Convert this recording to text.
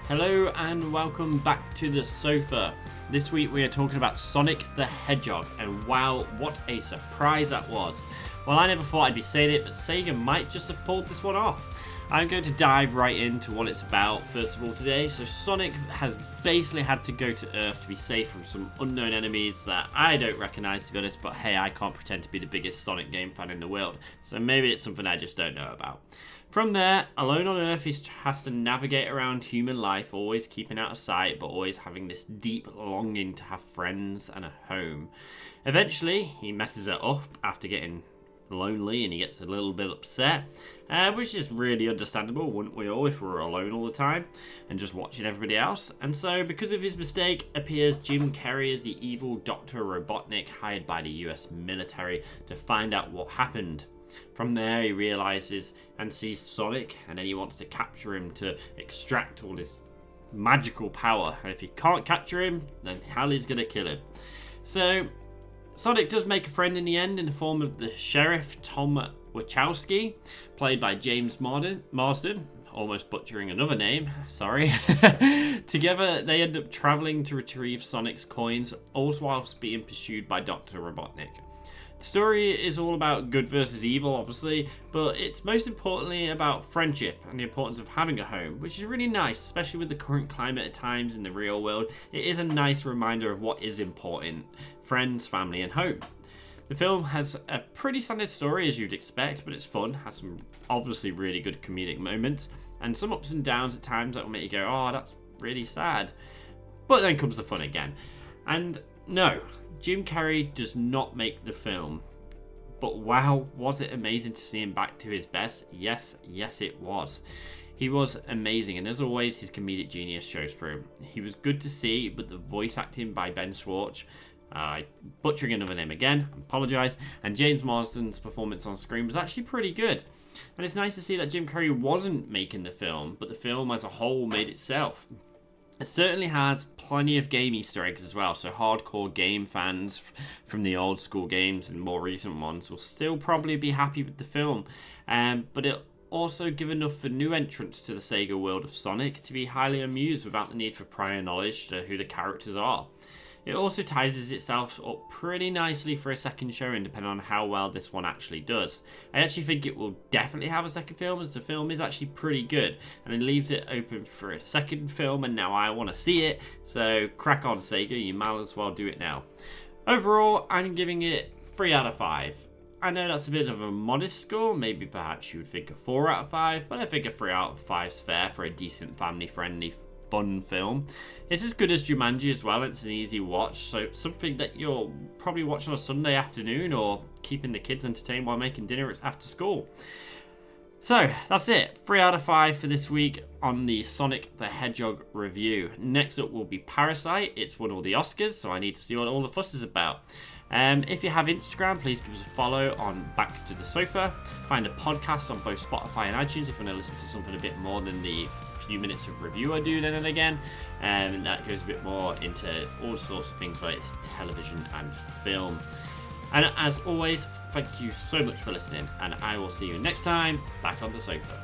Hello and welcome back to the sofa. This week we are talking about Sonic the Hedgehog, and wow, what a surprise that was. Well, I never thought I'd be saying it, but Sega might just have pulled this one off. I'm going to dive right into what it's about first of all today. So Sonic has basically had to go to Earth to be safe from some unknown enemies that I don't recognise, to be honest, but hey, I can't pretend to be the biggest Sonic game fan in the world, so maybe it's something I just don't know about. From there, alone on Earth, he has to navigate around human life, always keeping out of sight, but always having this deep longing to have friends and a home. Eventually, he messes it up after getting lonely and he gets a little bit upset, which is really understandable, wouldn't we all, if we were alone all the time and just watching everybody else. And so, because of his mistake, appears Jim Carrey as the evil Dr. Robotnik hired by the US military to find out what happened. From there, he realizes and sees Sonic, and then he wants to capture him to extract all this magical power. And if he can't capture him, then hell, he's going to kill him. So Sonic does make a friend in the end in the form of the sheriff, Tom Wachowski, played by James Marsden. Almost butchering another name, sorry. Together, they end up traveling to retrieve Sonic's coins, all whilst being pursued by Dr. Robotnik. The story is all about good versus evil, obviously, but it's most importantly about friendship and the importance of having a home, which is really nice, especially with the current climate at times in the real world. It is a nice reminder of what is important: friends, family, and home. The film has a pretty standard story, as you'd expect, but it's fun, has some obviously really good comedic moments, and some ups and downs at times that will make you go, oh, that's really sad. But then comes the fun again. And no, Jim Carrey does not make the film, but wow, was it amazing to see him back to his best. Yes it was. He was amazing, and as always, his comedic genius shows through. He was good to see, but the voice acting by Ben Schwartz, butchering another name again, I apologise, and James Marsden's performance on screen was actually pretty good. And it's nice to see that Jim Carrey wasn't making the film, but the film as a whole made itself. It certainly has plenty of game Easter eggs as well, so hardcore game fans from the old school games and more recent ones will still probably be happy with the film. But it also give enough for new entrants to the Sega world of Sonic to be highly amused without the need for prior knowledge to who the characters are. It also ties itself up pretty nicely for a second showing, depending on how well this one actually does. I actually think it will definitely have a second film, as the film is actually pretty good, and it leaves it open for a second film, and now I want to see it, so crack on Sega, you might as well do it now. Overall, I'm giving it 3 out of 5. I know that's a bit of a modest score, maybe perhaps you would think a 4 out of 5, but I think a 3 out of 5 is fair for a decent family-friendly fun film. It's as good as Jumanji as well. It's an easy watch, so something that you'll probably watch on a Sunday afternoon or keeping the kids entertained while making dinner after school. So that's it, 3 out of 5 for this week on the Sonic the Hedgehog review. Next up will be Parasite. It's won all the Oscars, so I need to see what all the fuss is about. If you have Instagram, please give us a follow on Back to the Sofa. Find a podcast on both Spotify and iTunes if you want to listen to something a bit more than the few minutes of review I do then and again, and that goes a bit more into all sorts of things related to television and film. And as always, thank you so much for listening, and I will see you next time back on the sofa.